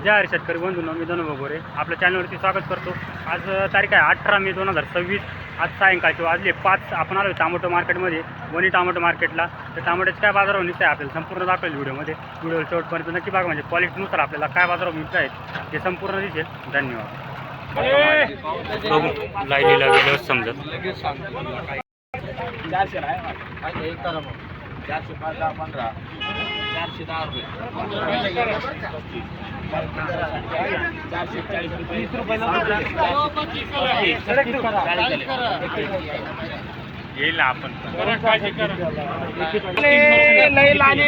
जय हरी शेतकरी बंधूंनो, मी धनुभाऊ गोरे आपल्या चॅनलवरती स्वागत करतो। आज तारीख आहे 18 मे 2026। आज सायंकाळचे वाजले 5। आपण आलो टोमॅटो मार्केटमध्ये, वणी टोमॅटो मार्केटला। तर टोमॅटोचे काय बाजारावर निघत आहे आपल्याला संपूर्ण दाखवेल व्हिडिओमध्ये। व्हिडिओ शेवटपर्यंत नक्की बघा, म्हणजे क्वालिटीनुसार आपल्याला काय बाजारावर निघत आहेत हे संपूर्ण दिसेल। धन्यवाद। लाईनीला गेल्यावर समजत 410 रुपये येईल ना आपण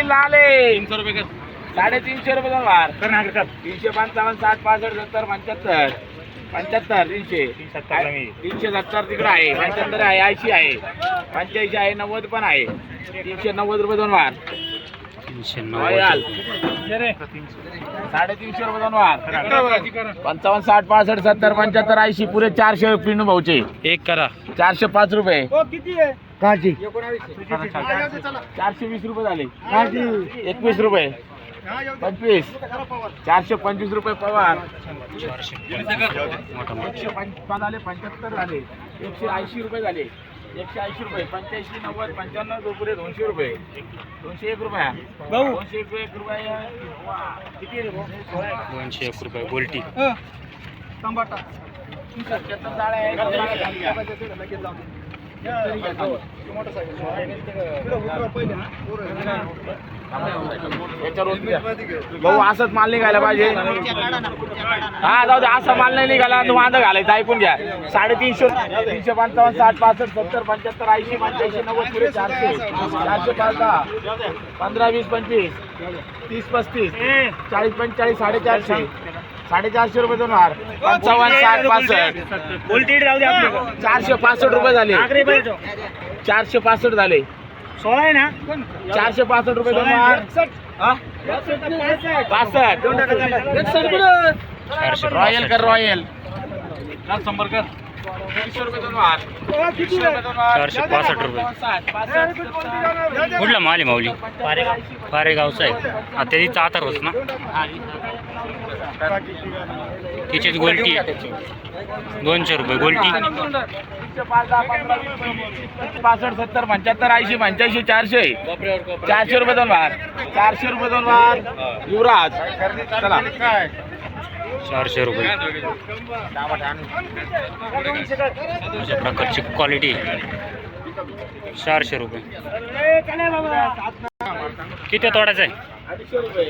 लाले 300 रुपये 350 रुपये वार 355 60 65 70 75 75 370 तिकडे आहे 75 आहे 80 आहे 85 आहे 90 पण आहे 390 रुपये दोन वार 350 रुपये दोन वार 55 60 65 70 75 80 पुरे 400 पिंडू भाऊचे एक करा 405 रुपये किती आहे काजी 420 रुपये झाले 21 रुपये 25 425 रुपये पवार 155 झाले 75 झाले 180 रुपये झाले 180 रुपये 85 90 95 पुरे 200 रुपये 201 रुपये 201 रुपये किती रे भाऊ 201 रुपये गोल्टी टमाटा 77 जाळे भाऊ असंच माल निघायला पाहिजे। हा जाऊ दे, असा माल नाही निघाला तो वांदा घालायचा। ऐकून घ्या 350 355 60 65 70 75 80 85 90 पुरे 400 405 15 20 25 30 35 40 45 450 450 रुपये दोन वार 55 60 65 उलटी राहू दे आपल्याला 465 रुपये झाले 465 झाले 16 आहे ना 465 रुपये दोन वार 65 रॉयल कर रॉयल संपर्क 300 रुपये दोन वार 465 रुपये कुठला माल आहे माऊली? पारेगावचा आहे। हा त्याची आतर होत ना, तिचीच गोल्टी आहे 200 रुपये गोल्टी 65 70 75 80 85 400 रुपये दोन वार 400 रुपये दोन वार युवराज चला 400 रुपये अशा प्रकारची क्वालिटी 400 रुपये। किती तोडायचं आहे? 250 रुपये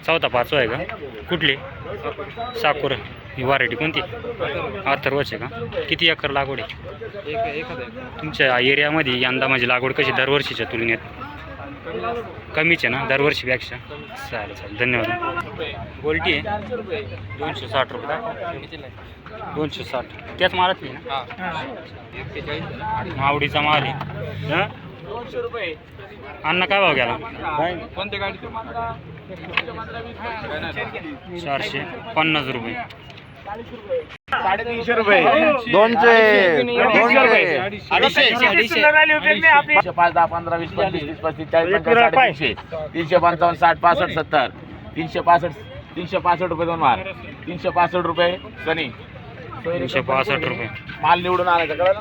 चौथा पाचवा आहे का? कुठली साकूर ही व्हरायटी कोणती? अथर्वच आहे का? किती एकर लागवड आहे तुमच्या एरियामध्ये यंदा? म्हणजे लागवड कशी दरवर्षीच्या तुलनेत कमीच आहे ना दरवर्षीपेक्षा? चालेल चालेल, धन्यवाद। गोल्टी आहे 260 रुपये 260 त्याच मालातली ना? आवडीचा माल आहे 200 रुपये अण्णा काय भाव गेला? कोणत्या गाडी 450 रुपये 350 रुपये 200 5 10 15 20 25 30 35 40 50 355 60 65 70 365 रुपये दोन वार 365 रुपये सनी 365 रुपये माल निवडून आणायचा कळलं ना?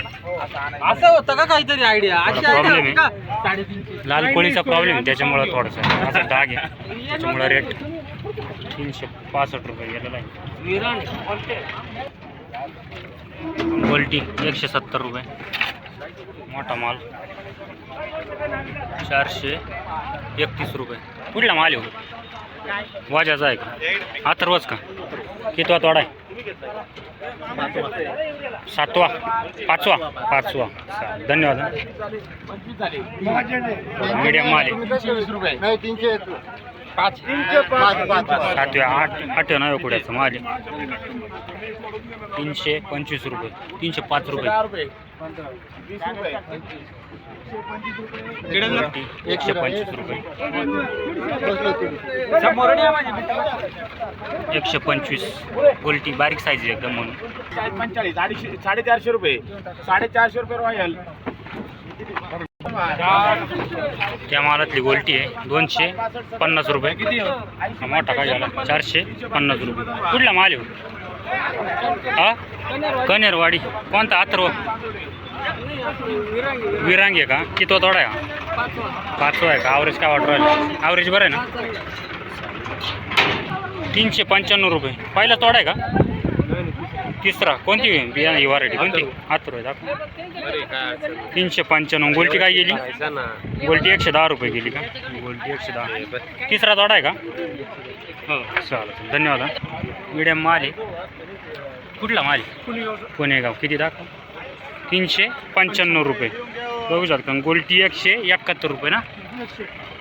असं होतं का काहीतरी आयडिया? प्रॉब्लेम आहे लाल कोळीचा प्रॉब्लेम आहे, त्याच्यामुळे थोडासा असा डाग आहे, त्याच्यामुळे रेट 365 रुपये गेलेला आहे। गोल्टी 170 रुपये मोठा माल 431 रुपये। कुठला माल आहे? वाजाचा आहे का? अथर्वच का? कितवा तोडा आहे? 7वा 5वा 5वा। धन्यवाद। मीडियम माल आहे 320 रुपये 8 नव्या कुड्याचं माल आहे 325 रुपये 305 रुपये 125 रुपये 125 गोल्टी बारीक साईज आहे एकदम म्हणून 45 450 रुपये 450 रुपये रॉयल त्या मालातली गोल्टी आहे 250 रुपये. हा मोठा काय झाला 450 रुपये. कुठला माल आहे हा? कनेरवाडी. कोणता अथर्व? विरांगी आहे का? किती तोडा आहे? 500 आहे का? ॲव्हरेज काय वाटू राहिलं? ॲव्हरेज बरं आहे ना? 395 रुपये. पहिला तोडा आहे का? तिसरा. कोणती बियाणं ही व्हरायटी कोणती? अथर्व आहे दाखव. 395. गोल्टी काय गेली? गोल्टी 110 रुपये गेली का? गोल्टी 110. तिसरा तोडा आहे का? हो चालेल, धन्यवाद. मीडियम माल आहे. कुठला माल? पुणेगाव. किती दाखव? 395 रुपये. बघू शकता. गोल्टी 171 रुपये ना?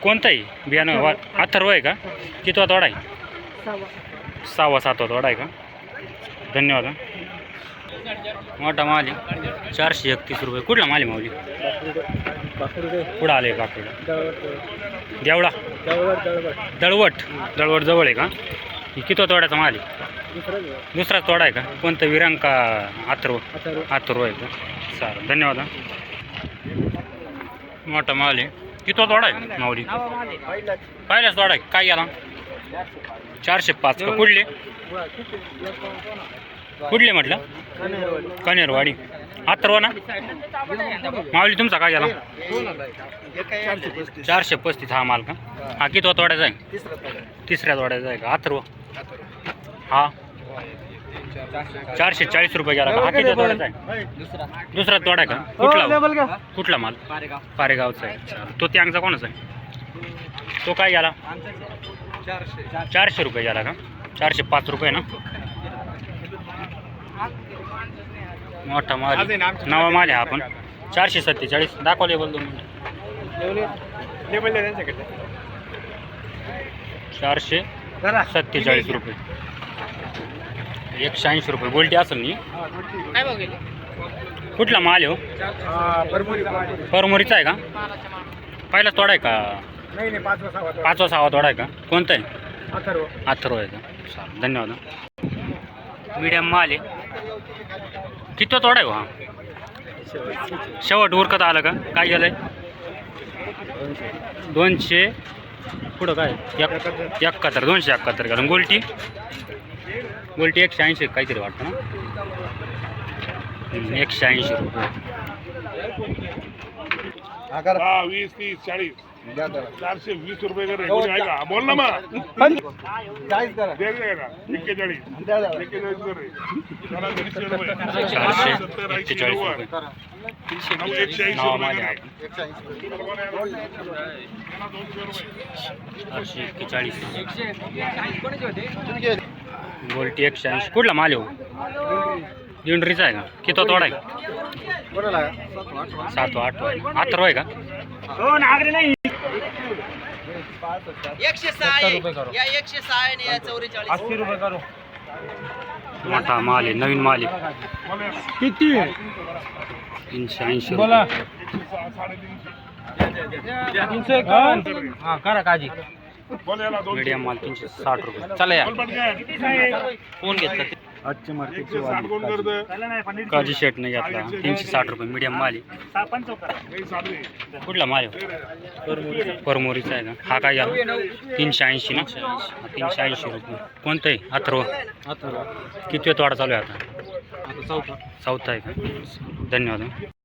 कोणतं आहे बियाणं? अथर्व आहे का? कितवा तोडा आहे? 6वा 7वा तोडा आहे का? धन्यवाद. मोठा माल आहे 431 रुपये. कुठला माल आहे माऊली? कुठं आलं आहे पाकडं? देवळा. दळवट. दळवट जवळ आहे का? किती तोड्याचा माल आहे? दुसरा तोडा आहे का? कोणतं विरांग का अथर्व? अथर्व आहे का? चालेल, धन्यवाद. मोठा माल आहे. किती तोडा आहे माऊली? पहिलाच तोडा आहे. काय गेला? 405 का? कुठले कुठले म्हटलं? कनेरवाडी. अथर्व ना? माऊली तुमचा काय गेला? 435. हा माल का? हा किती तोड्याचा आहे? तिसऱ्या तोड्याचा आहे का? अथर्व. हा 440 रुपये गेला का? हा किती तोड्याचा आहे? दुसरा तोडा आहे का? कुठला माल? पारेगावचा आहे. तो त्यांचा कोणाचा आहे? तो काय गेला? 400 रुपये गेला का? 405 रुपये ना? मोठा माल नवा माल आहे. आपण 447 दाखव. Label 2 minute. 447 रुपये. 180 रुपये. गोल्टी असेल नी? कुठला माल आहे हो? परमोरीचा आहे का? पहिला तोडा आहे का? 5वा 6वा तोडा आहे का? कोणता आहे? अथर्व आहे का? धन्यवाद. मीडियम माल आहे. किती तोडा आहे हा? शेवट उरकत आलं का? काय गेलं आहे? 200 पुढं काय? 71. 271 का? गोल्टी 180 काहीतरी वाटतं ना? 180 रुपये. 20, 30, 40, 420 रुपये कर. कोणी आहे का? बोल ना मग. दे ना. 41. 41 कर रे. चला, 200 रुपये. 441 रुपये. 180 नावा रुपये माल कर आहे रे. आपण. 441. गोल्टी 180. कुठला माल आहे हो? दिंडरीचा आहे का? किती तोडा आहे? 7वा 8वा आहे. अथर्व आहे का? हो नागरी नाही. 106 या 106 आणि या 44. 80 रुपये करू. मोठा माल आहे. नवीन माल आहे. किती? 380 बोला. रुपये. 351. हा करा काजी. बोल याला 200. मीडियम माल 360 रुपये. चला या. बोल पटकन. फोन घेतला. 160 कोण करतं? काजी शेट नाही घेतला. 360 रुपये. मीडियम माल आहे. नाही, 60 दे. कुठला माल आहे? परमोरीचा आहे का? हा काय घ्या? 380 ना? 380 रुपये. कोणतं आहे? अथर्व. किती तोडा चालू आहे आता? चौथा आहे का? धन्यवाद.